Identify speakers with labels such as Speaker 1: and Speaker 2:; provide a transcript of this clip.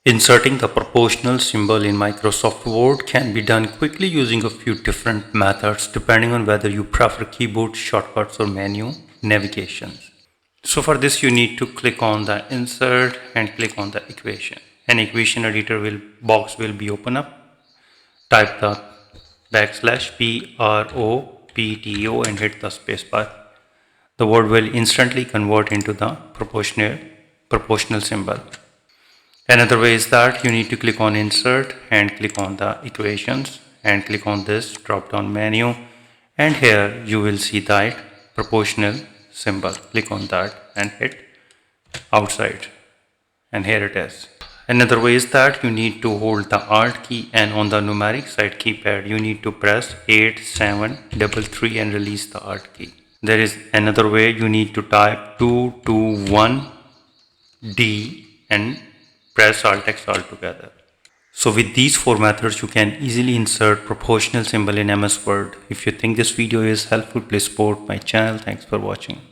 Speaker 1: Inserting the proportional symbol in Microsoft Word can be done quickly using a few different methods depending on whether you prefer keyboard shortcuts or menu navigations. So for this you need to click on the insert and click on the equation. An equation editor box will be open up. Type the \PROPTO and hit the spacebar. The word will instantly convert into the proportional symbol. Another way is that you need to click on insert and click on the equations and click on this drop down menu, and here you will see that proportional symbol. Click on that and hit outside, and here it is. Another way is that you need to hold the Alt key, and on the numeric side keypad you need to press 8, 7, 3 and release the Alt key. There is another way, you need to type 221D and press Alt+X altogether. So with these four methods you can easily insert proportional symbol in MS Word. If you think this video is helpful, please support my channel. Thanks for watching.